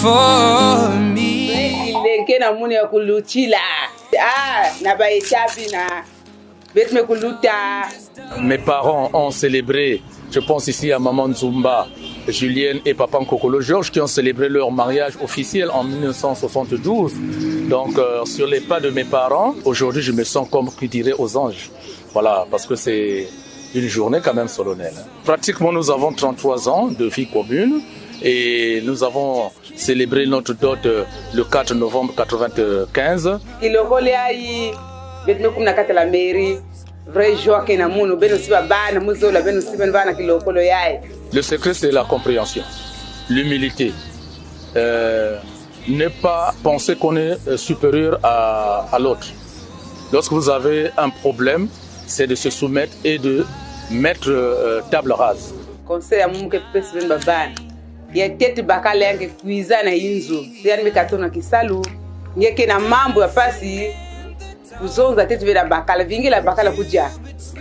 for me. Mes parents ont célébré, je pense ici à Maman Zumba, Julienne et Papa Kokolo Georges qui ont célébré leur mariage officiel en 1972. Donc sur les pas de mes parents, aujourd'hui je me sens comme qui dirait aux anges. Voilà, parce que c'est une journée quand même solennelle. Pratiquement nous avons 33 ans de vie commune et nous avons célébré notre dot le 4 novembre 1995. Le secret c'est la compréhension, l'humilité, ne pas penser qu'on est supérieur à l'autre. Lorsque vous avez un problème, c'est de se soumettre et de mettre table rase. Conseil à mon que personne babane. Il y a tête bakale yanke kuiza na inzo. Tiani mikatona kisalu. Ngeke na mambo ya pasi. Kuzonza tete vela bakala vingi la bakala kuja.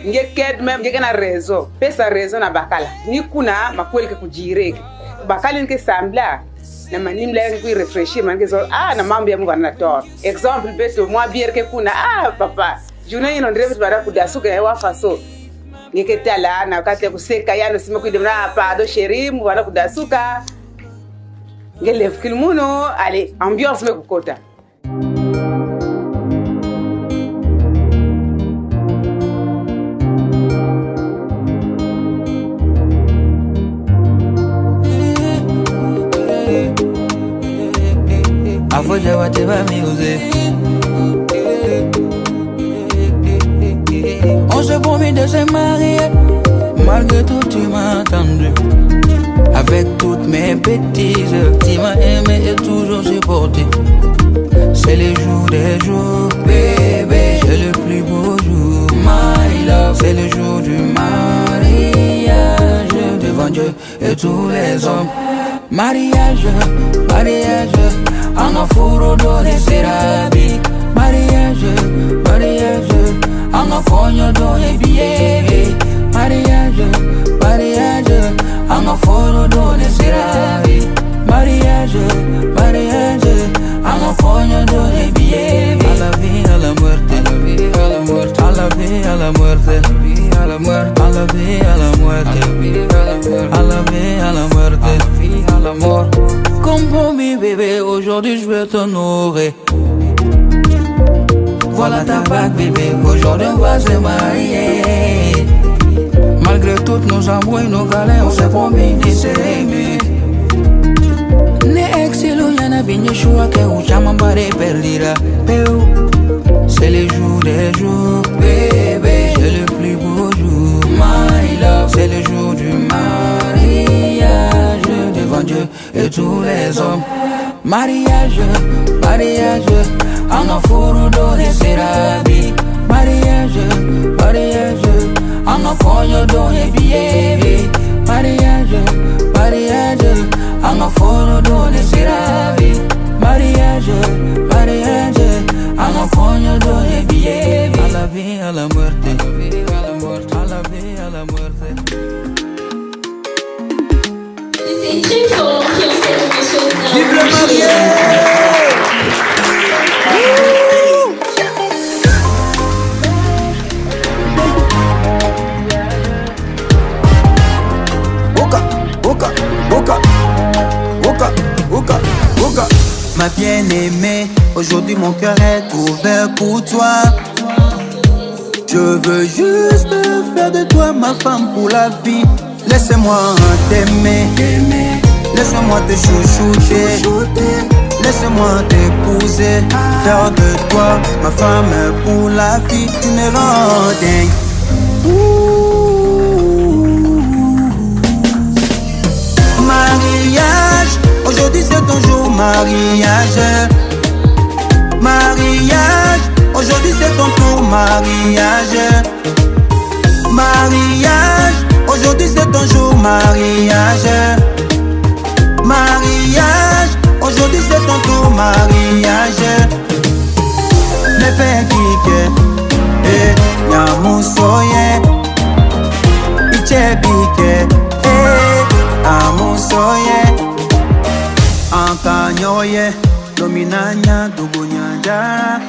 Ngeke même ngeke na rezo. Pesa rezo na bakala. Ni kuna makweli ke kujireke. Bakala nke sambla. Na manimla yanke ku refreshir manke zo na mambo ya Mungu anator. Exemple beto mwa bier ke kuna papa. Juna ino ndrevi bara kudasuka ya wafaso. Ngeketala na wakati kuseka yano sima kuidemna pado sherimu wana kudasuka. Ngelefu kilmuno ale ambiance me kukota. Avoja wateba music. On se promet de se marier, malgré tout tu m'as attendu. Avec toutes mes bêtises, tu m'as aimé et toujours supporté. C'est les jours des jours, bébé, c'est le plus beau jour, my love. C'est le jour du mariage, devant Dieu et tous les hommes. Mariage, mariage, en offre donner serabi. Mariage, mariage, en offre donner billet. Mariage, mariage, en offre donner serabi. Mariage, mariage, en offre donner billet. A la vie, à la muerte, à la vie, à la muerte, à la vie, à la muerte, à la muerte, à la vie, à la muerte, à la vie, à la muerte, à la vie, à la mort. Comme promis bébé, aujourd'hui je vais t'honorer. Voilà ta bague bébé, aujourd'hui on va se marier. Malgré toutes nos embrouilles, nos galères, on s'est promis de s'aimer. Ne excellent yana binye choua que ou chamambare perdira. C'est les jours des jours, bébé, c'est le plus beau jour, my love. C'est le jour du mariage, devant Dieu et tous les hommes. Mariage, mariage, en offre donner serabi. Mariage, mariage, en offre donner billet. Mariage, mariage, en offre donner serabi. Mariage, mariage, en offre donner billet. A la vie, à la muerte, à la vie, à la muerte, à la vie, à la muerte. C'est très fort qui en cette émission. Vive le marié! Oka, oka, oka, oka, oka, oka. Ma bien-aimée, aujourd'hui mon cœur est ouvert pour toi. Je veux juste faire de toi ma femme pour la vie. Laisse-moi t'aimer, laisse-moi te chouchouter, laisse-moi t'épouser, faire de toi ma femme pour la vie. Tu me rends dingue. Mariage, aujourd'hui c'est ton jour, mariage. Mariage, aujourd'hui c'est ton tour, mariage. Mariage, aujourd'hui c'est ton jour, mariage. Mariage, aujourd'hui c'est ton tour, mariage. Ne fais kike, nyamusoye. Iche bike, amusoye. En Akanyoye, dominanya, dugunyanja.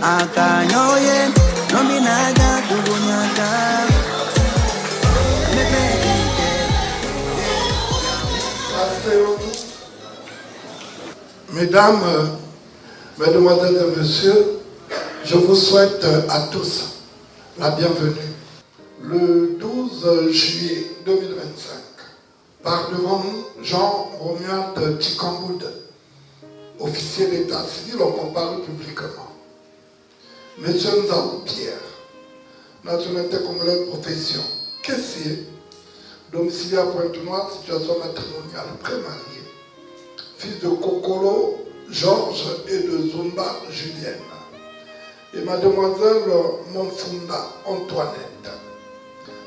Akanyoye, dominanya, dugunyanja. Mesdames, mesdemoiselles et messieurs, je vous souhaite à tous la bienvenue. Le 12 juillet 2025, par devant nous, Jean Romuald Tchikamboud, officier d'état civil, on compare publiquement. Monsieur Nzaou Pierre, nationalité congolaise, profession, caissier, domicilié à Pointe-Noire, situation matrimoniale, pré-marié, fils de Kokolo Georges et de Zumba Julienne, et mademoiselle Monfunda Antoinette,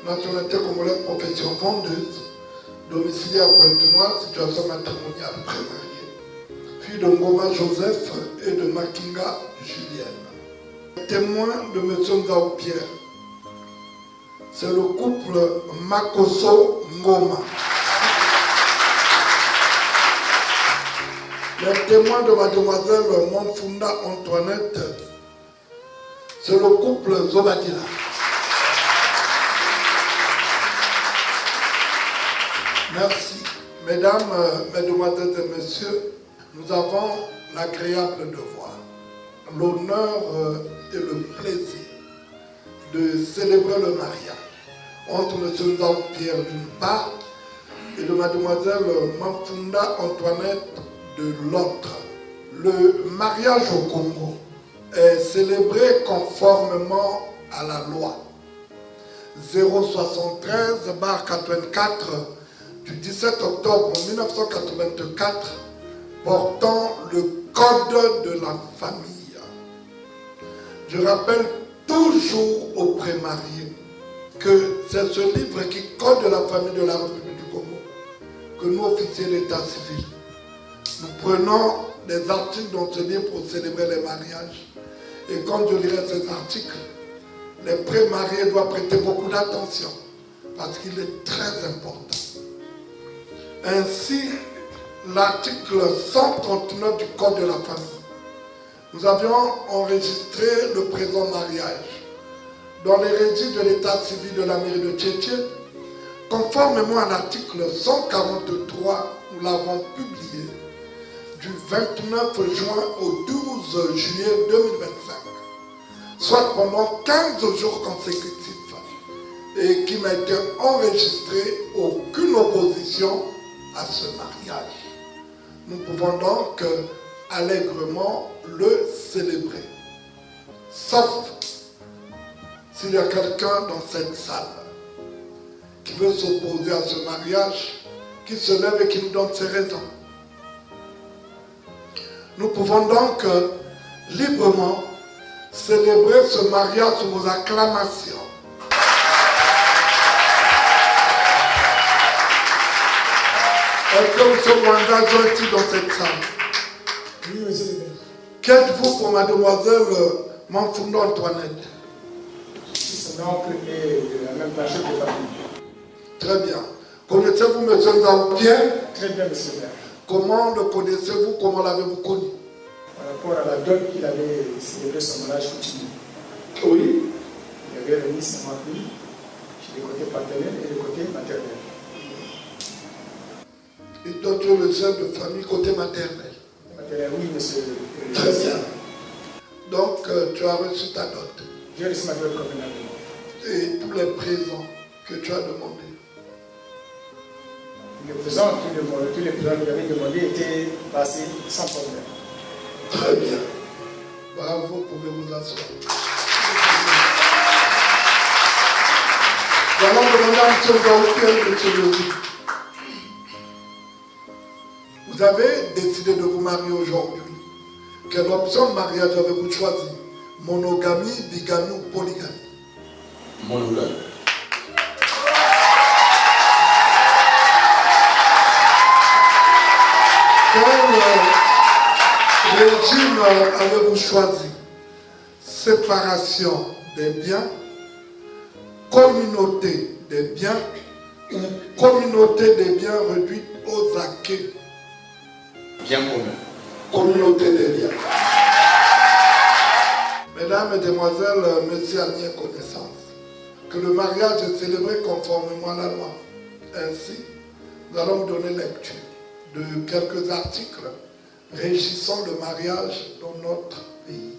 nationalité congolaise, profession vendeuse, domicilié à Pointe-Noire, situation matrimoniale, pré-marié, fille de Ngoma Joseph et de Makinga Julienne. Témoin de M. Nzaou Pierre, c'est le couple Makoso Ngoma. Le témoin de mademoiselle Monfunda Antoinette, c'est le couple Zobadila. Merci. Mesdames, mesdemoiselles et messieurs, nous avons l'agréable devoir, l'honneur et le plaisir de célébrer le mariage entre M. Nzaou Pierre d'une part et de mademoiselle Monfunda Antoinette de l'autre. Le mariage au Congo est célébré conformément à la loi 073/84 du 17 octobre 1984 portant le Code de la famille. Je rappelle toujours aux prémariés que c'est ce livre qui Code de la famille de la République du Congo que nous, officiers d'état civil, nous prenons des articles dans ce livre pour célébrer les mariages. Et quand je lirai ces articles, les pré-mariés doivent prêter beaucoup d'attention parce qu'il est très important. Ainsi, l'article 139 du Code de la famille, nous avions enregistré le présent mariage dans les registres de l'état civil de la mairie de Tchétché, conformément à l'article 143, nous l'avons publié du 29 juin au 12 juillet 2025, soit pendant 15 jours consécutifs, et qui n'a été enregistré aucune opposition à ce mariage. Nous pouvons donc allègrement le célébrer. Sauf s'il y a quelqu'un dans cette salle qui veut s'opposer à ce mariage, qui se lève et qui nous donne ses raisons. Nous pouvons donc librement célébrer ce mariage sous vos acclamations. Est-ce que M. Mwanda est dans cette salle? Oui, monsieur le maire. Qu'êtes-vous pour mademoiselle Monfunda Antoinette? Son oncle est de la même branche de famille. Très bien. Connaissez-vous M. Nzaou Pierre? Très bien, monsieur le maire. Comment le connaissez-vous? Comment l'avez-vous connu? Par rapport à la dot qu'il avait célébré son mariage coutumier. Oui. Il avait remis sa marie chez le côté paternel et le côté maternel. Et toi, tu es le chef de famille côté maternel. Maternel, oui, monsieur. Très bien. Donc, tu as reçu ta dot. J'ai reçu ma dot convenablement. Et tous les présents que tu as demandés. Les présents, tous les présents que j'avais demandés étaient passés sans problème. Très bien. Bravo, vous pouvez vous asseoir. Nous allons demander à M. Nzaou Pierre de se lever. Vous avez décidé de vous marier aujourd'hui. Quelle option de mariage avez-vous choisi? Monogamie, bigamie ou polygamie? Monogamie. Quel régime avez-vous choisi? Séparation des biens, communauté des biens ou communauté des biens réduite aux acquis? bien commun. Communauté des liens. Mesdames, Mesdemoiselles, Messieurs, amis et connaissances, que le mariage est célébré conformément à la loi. Ainsi, nous allons donner lecture de quelques articles régissant le mariage dans notre pays.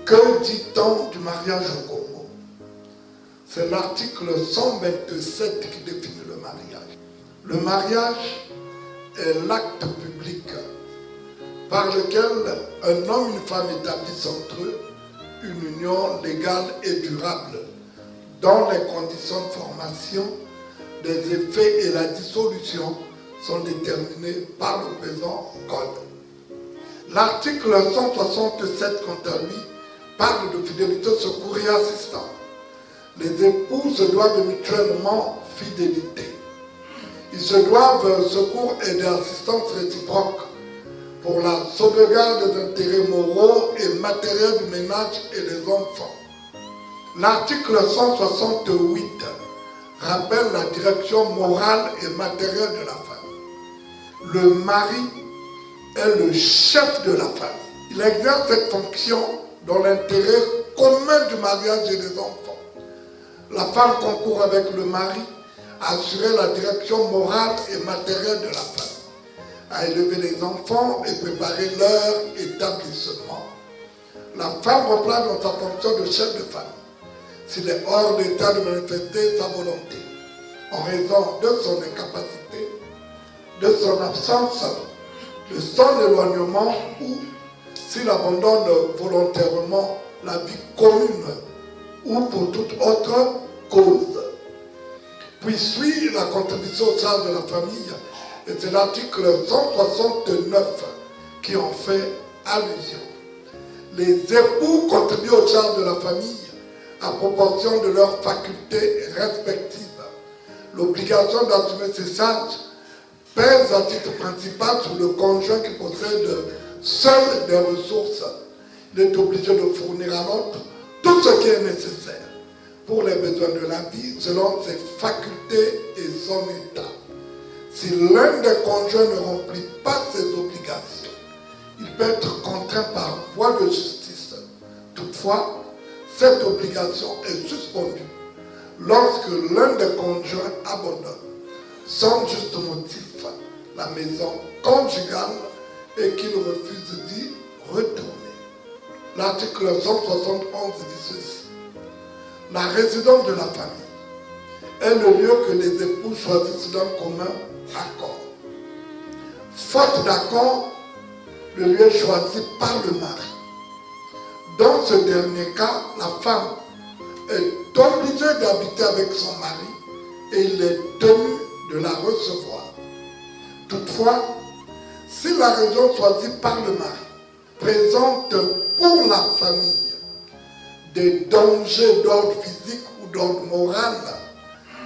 Que dit-on du mariage au Congo? C'est l'article 127 qui définit le mariage. Le mariage est l'acte public par lequel un homme et une femme établissent entre eux une union légale et durable dont les conditions de formation, des effets et la dissolution sont déterminées par le présent code. L'article 167, quant à lui, parle de fidélité, secours et assistance. Les époux se doivent mutuellement fidélité. Ils se doivent secours et assistance réciproque pour la sauvegarde des intérêts moraux et matériels du ménage et des enfants. L'article 168 rappelle la direction morale et matérielle de la famille. Le mari est le chef de la famille. Il exerce cette fonction dans l'intérêt commun du mariage et des enfants. La femme concourt avec le mari à assurer la direction morale et matérielle de la famille, à élever les enfants et préparer leur établissement. La femme reprend dans sa fonction de chef de famille s'il est hors d'état de manifester sa volonté, en raison de son incapacité, de son absence, de son éloignement ou s'il abandonne volontairement la vie commune ou pour toute autre cause. Puis suit la contribution au sein de la famille, et c'est l'article 169 qui en fait allusion. Les époux contribuent au charge de la famille à proportion de leurs facultés respectives. L'obligation d'assumer ces charges pèse à titre principal sur le conjoint qui possède seul des ressources. Il est obligé de fournir à l'autre tout ce qui est nécessaire pour les besoins de la vie selon ses facultés et son état. Si l'un des conjoints ne remplit pas ses obligations, il peut être contraint par voie de justice. Toutefois, cette obligation est suspendue lorsque l'un des conjoints abandonne sans juste motif la maison conjugale et qu'il refuse d'y retourner. L'article 171 dit ceci. La résidence de la famille est le lieu que les époux choisissent d'un commun accord. Faute d'accord, le lieu est choisi par le mari. Dans ce dernier cas, la femme est obligée d'habiter avec son mari et il est tenu de la recevoir. Toutefois, si la région choisie par le mari présente pour la famille des dangers d'ordre physique ou d'ordre moral,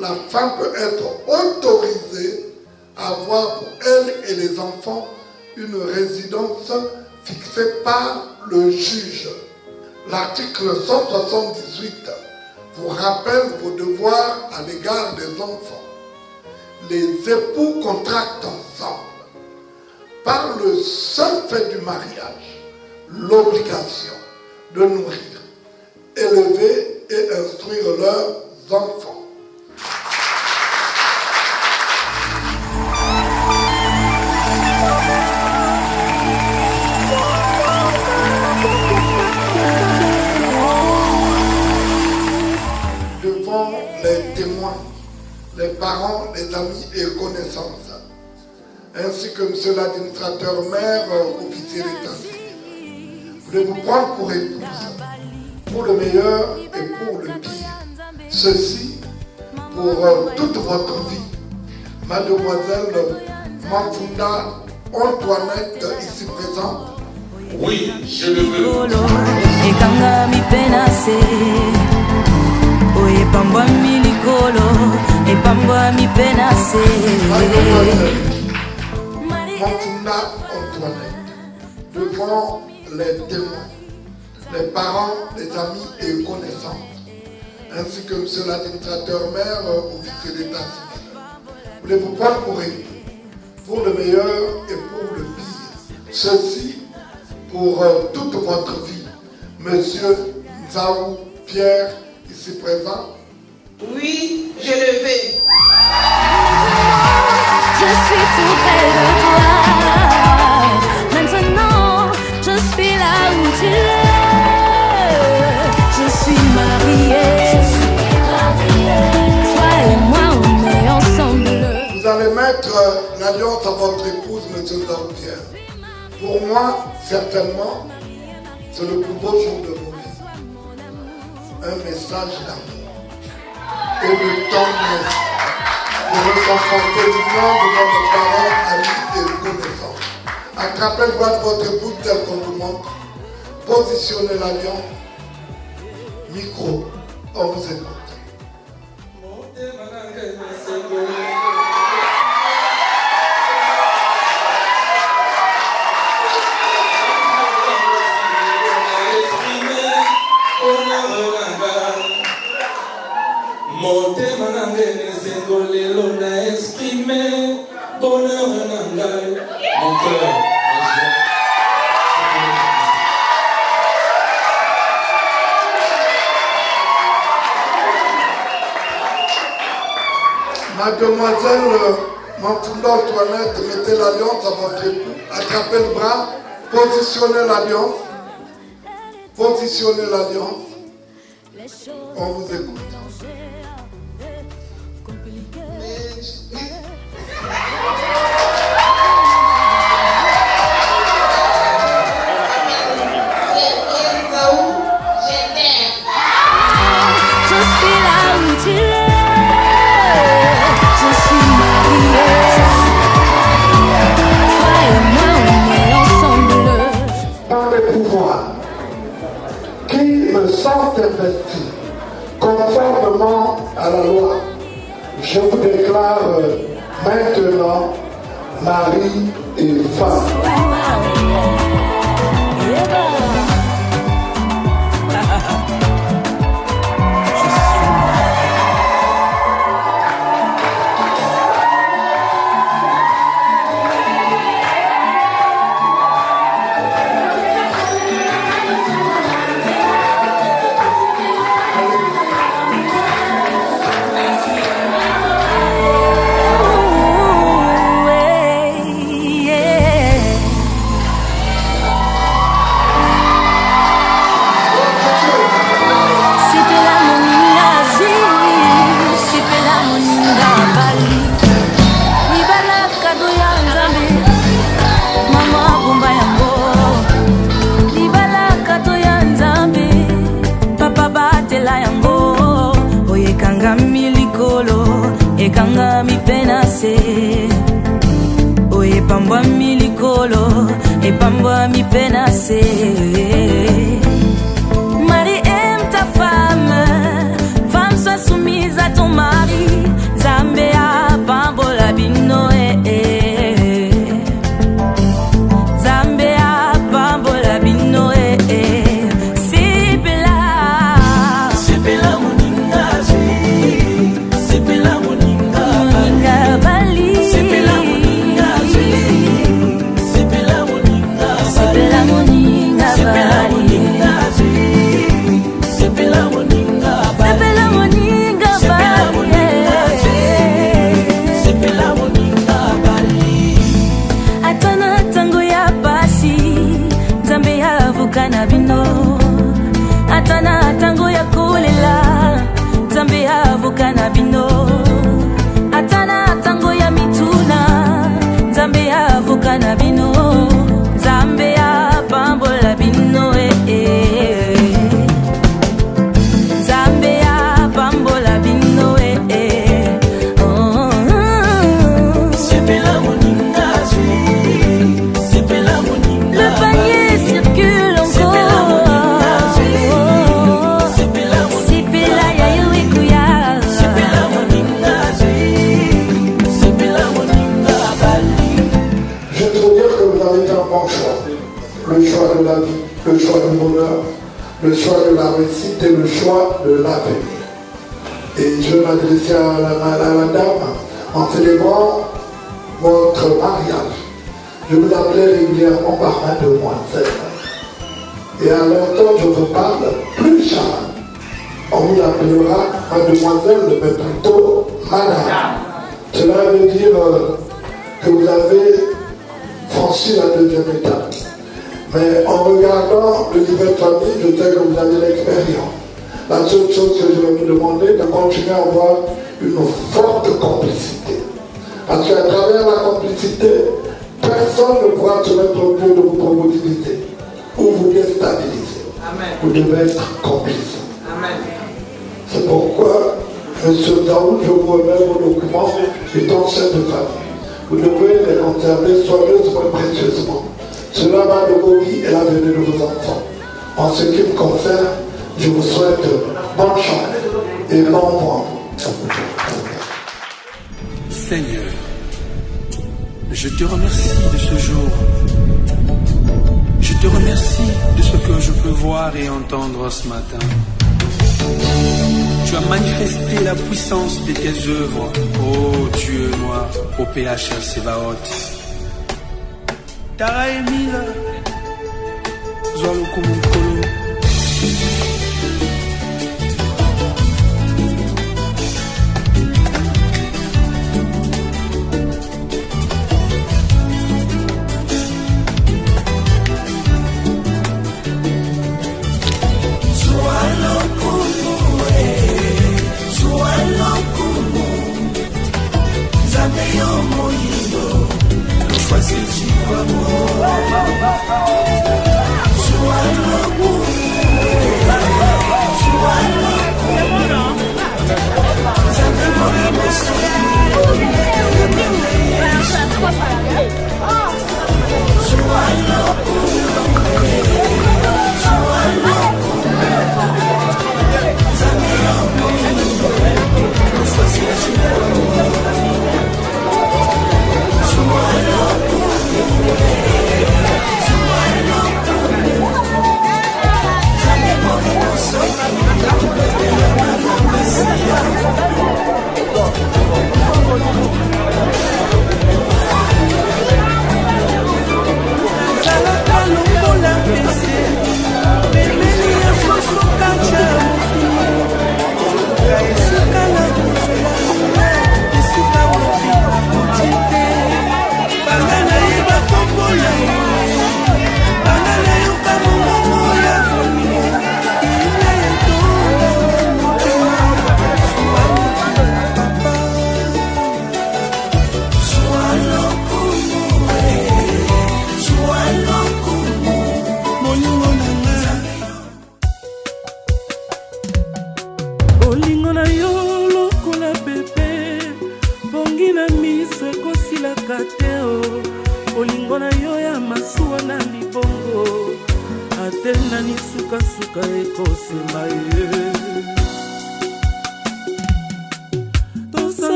la femme peut être autorisée à avoir pour elle et les enfants une résidence fixée par le juge. L'article 178 vous rappelle vos devoirs à l'égard des enfants. Les époux contractent ensemble, par le seul fait du mariage, l'obligation de nourrir, élever et instruire leurs enfants. Devant les témoins, les parents, les amis et connaissances, ainsi que monsieur l'administrateur maire, officier d'état civil, voulez-vous prendre pour épouse, pour le meilleur et pour le pire. Ceci pour toute votre vie. Mademoiselle Mafunda Antoinette, ici présente. Oui, je le veux. Mafunda Antoinette, devant les témoins, les parents, les amis et connaissances, ainsi que monsieur l'administrateur maire, officier d'état civil, voulez-vous prendre pour époux, pour le meilleur et pour le Ceci pour toute votre vie. Monsieur Nzaou Pierre, ici présent. Oui, je le vais. Je suis tout près de toi. Maintenant, je suis là où tu es. Je suis mariée. Toi et moi, on est ensemble. Vous allez mettre l'alliance à votre épouse, monsieur Nzaou Pierre. Pour moi, certainement, c'est le plus beau jour de vos vies. Un message d'amour et de tendresse, de réconforter l'union de votre parents, amis et connaissants. Attrapez le bras de votre épouse tel qu'on vous montre. Positionnez l'alliance. Micro, on vous écoute. Motema nangene sengolelo na exprimer bonheur nangai mon cœur. Mademoiselle Mampounda Antoinette, mettez l'alliance à votre époux, attrapez le bras, positionnez l'alliance. Positionnez l'alliance. On vous écoute. Sans investi, conformément à la loi, je vous déclare maintenant mari et femme. Ekanga mi pena se Oye pambwa mi likolo E pambwa mi pena se Marie aime ta femme Femme sois soumise à ton mari Zambea pambola bino Zambea pambola bino Sipela Sipela moningazi Sipela Atana tango ya kulela Zambe avuka na bino Atana tango ya mituna Zambe avuka na bino Zambe apambola bino Zambe apambola bino Sepela moninga Sepela moninga Le panier circule encore le choix de la vie, le choix du bonheur, le choix de la réussite et le choix de l'avenir. Et je m'adressais à la dame en célébrant votre mariage. Je vous appelais régulièrement par mademoiselle. Et à l'instant, je vous parle plus jamais. On vous appellera mademoiselle, mais plutôt madame. Cela veut dire que vous avez franchi la deuxième étape. Mais en regardant le livret de famille, je sais que vous avez l'expérience. La seule chose que je vais vous demander, c'est de continuer à avoir une forte complicité. Parce qu'à travers la complicité, personne ne pourra se mettre au lieu de vous promotiviser ou vous déstabiliser. Amen. Vous devez être complice. Amen. C'est pourquoi, M. Daoud, je vous remets vos documents étant chef de famille. Vous devez les conserver soigneusement et précieusement. Cela va de vos vies et l'avenir de vos enfants. En ce qui me concerne, je vous souhaite bonne chance et bon vent. Seigneur, je te remercie de ce jour. Je te remercie de ce que je peux voir et entendre ce matin. Tu as manifesté la puissance de tes œuvres, ô Dieu noir, au PHL Sebaot. Tara Emila, Zoualou Koumoukolo.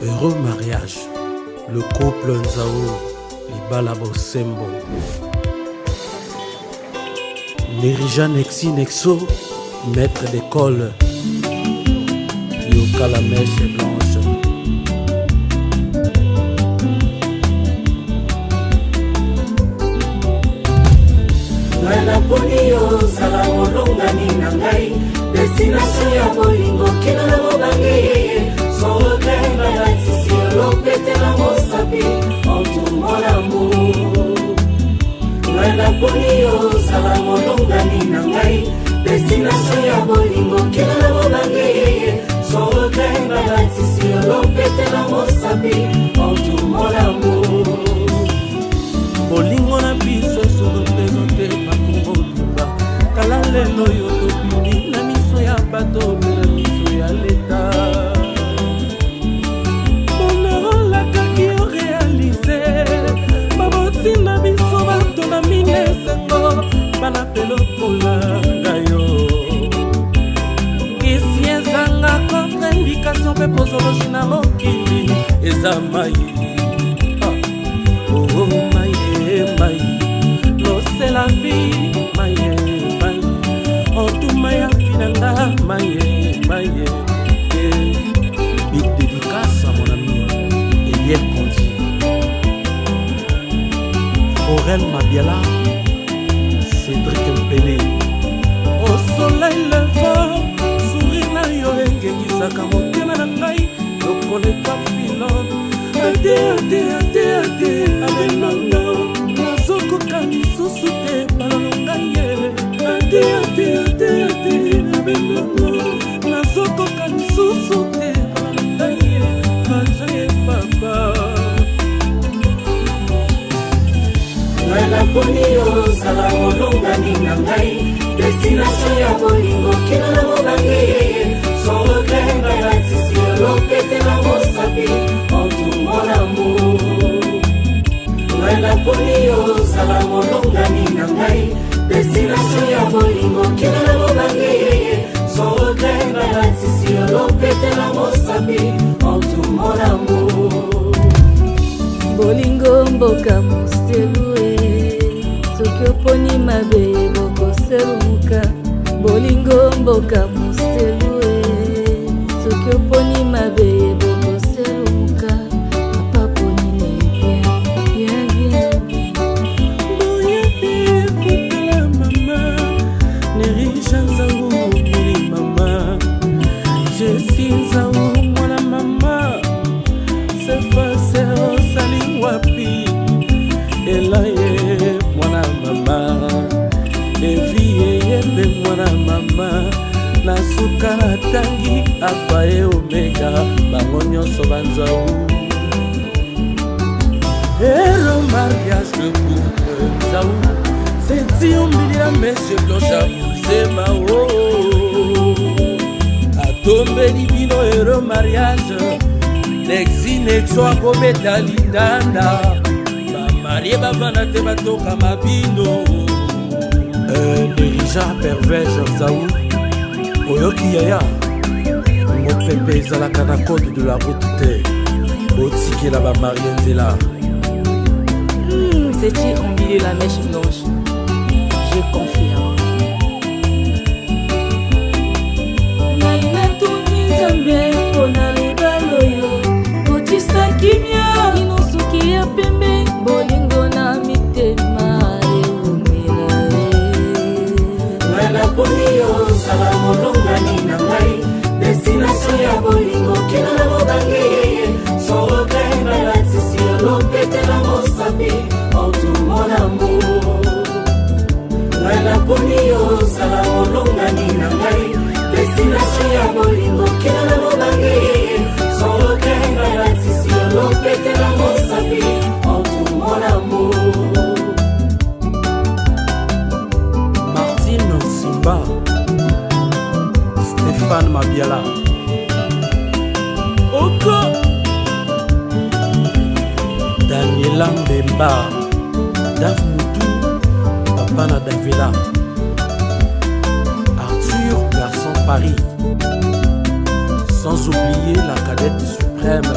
Heureux mariage, le couple Nzao, Libala Bosembo. Nerija Nexi Nexo, maître d'école, Yoka la mèche blanche. Nana poni yo sala molonga ni nangai, destination ya bolingo kino na bobange. Sans regret, la tisi, l'opété la mosapi, en tout mon amour. Nana poni yo sala molonga ni nangai, destination ya bolingo kino na bobange. Sans regret, la tisi, l'opété la mosapi, en tout mon amour. Bolingo na biso sous-représenté Makumbo Tumba. Kala lelo yo topini na miso ya bato na miso ya l'État. Bonheur la kaki yo réalisé. Baboti na biso bato na minesengo. Bana pelo kola gayo. Kisi ezanga contre indication. posologi na mokili eza mai. Oh maye mai, l'eau c'est la vie. Maye mai, oh tout maya finanga maye maye. Big dédicace à mon ami Eliel Kondi. Aurel Mabiala, Cédric Mpele. Au soleil levant, sourire na yo engengizaka motema na ngai lokola epafilon. Ade ade ade ade abenono nazokoka lisusu te balolonga ye. Ade ade ade ade abenono nazokoka lisusu te balolonga ye. Manja ye papa Nana poni ozala molongani na ngai. Destination ya bolingo kino na mobange. Sans regret balatisi lopete na mosapi. En tout mon amour Nana poni ozala molongani na ngai. Destination ya bolingo kino na mobange. Sans regret balatisi lopete na mosapi. En tout mon amour Bolingo mboka moselue soki oponi mabe bokoseluka. Bolingo mboka moselue soki oponi mabe bokoseluka. Papa ponine bien bien bien boye ekutela mama Nerija nzangu mili mama Jesi nzangu mwana mama Sefase osali wapi Elaye mwana mama Evie yebe mwana mama Nasuka na tangi alfa e omega Bango nyonso banzau Hello mariage de couple Zaou Senti ombili la mèche blanche à Mousema Atombe divino hello mariage Nexi nexo akobeta lindanda Bamarie bavana te batoka mabino Nerija perverge Zaou Oyoki yaya Mopepe ezalaka na code de la route te Otikela bamarie nzela C'est-tu emballé la mèche blanche? Je confirme. Naina tuni zambe pona libalo yo Otisa kimia inosuki ya pembe Bolingo na mitema eumela Nana poni ozala molongani na ngai. Destination ya bolingo kino na mobange. Sans regret balatisi lopete na mosapi. En tout mon amour Nana poni ozala molongani na ngai. Destination ya bolingo kino na mobange. Sans regret balatisi lopete na mosapi. En tout mon amour Martine Simba Stéphane Mabiala Oko Daniela Mbemba Dave Moutou Papa na Davila Arthur Garçon Paris Sans oublier la cadette suprême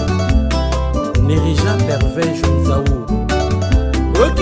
Nerija Pervej Nzaou Ok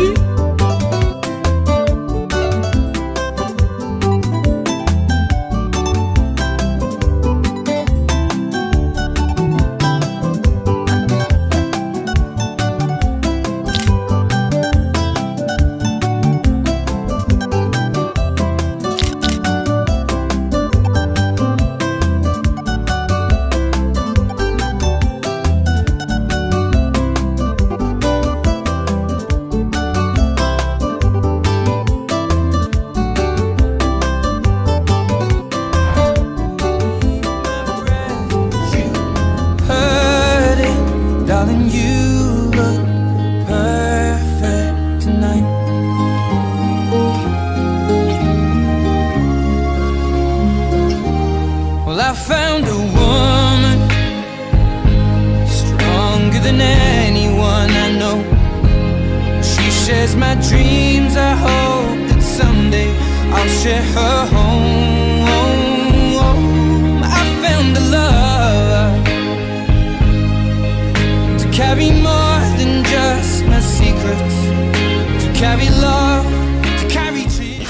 my dreams. I hope that someday I'll share her home. I found a love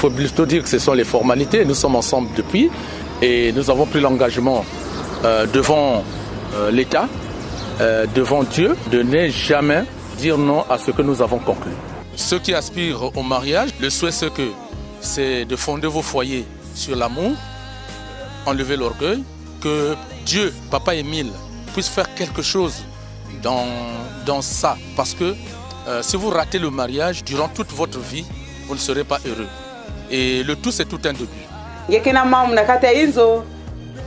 faut plutôt dire que ce sont les formalités. Nous sommes ensemble depuis et nous avons pris l'engagement devant l'État, devant Dieu, de ne jamais dire non à ce que nous avons conclu. Ceux qui aspirent au mariage, le souhait c'est de fonder vos foyers sur l'amour, enlever l'orgueil, que Dieu, Papa Émile, puisse faire quelque chose dans ça. Parce que si vous ratez le mariage, durant toute votre vie, vous ne serez pas heureux. Et le tout, c'est tout un début. Ngekena mamu nakata inzo,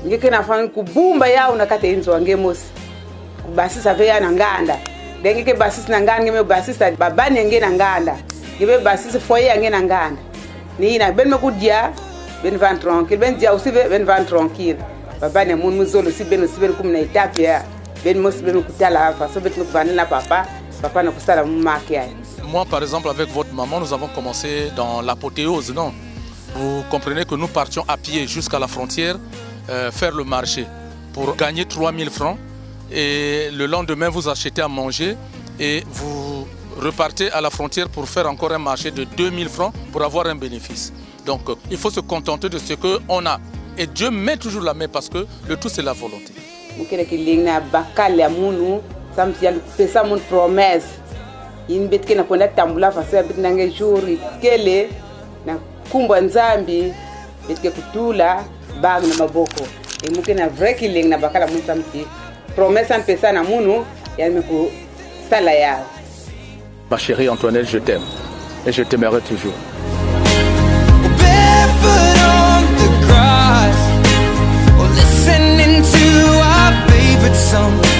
ngekena fanya kubumba yao nakata inzo angemosi. Kubasisa veya nanganda. Dengeke basisa nanganda ngeme basisa babani nge nanganda. Ngebe basisa foyer nge nanganda. Ni ina ben mekudia ben van tranquille, ben dia aussi ben van tranquille. Babani mun muzolo si ben kum na étape ya. Ben mos ben kutala fa so bet no vanela papa na kusala mumaki ya. Moi, par exemple, avec votre maman, nous avons commencé dans l'apothéose, non? Vous comprenez que nous partions à pied jusqu'à la frontière, faire le marché pour gagner 3000 francs. Et le lendemain, vous achetez à manger et vous repartez à la frontière pour faire encore un marché de 2000 francs pour avoir un bénéfice. Donc, il faut se contenter de ce qu'on a. Et Dieu met toujours la main parce que le tout, c'est la volonté. Inbetke na kwenda tambula fasa bit nange jour kele na kumbwa nzambi betke kutula bag na maboko e muke na vrai killing na bakala mun samti promesse en pesa na munu ya me ko sala ya. Ma chérie Antoinette, je t'aime et je t'aimerai toujours. Barefoot on the grass or listening to our favorite song.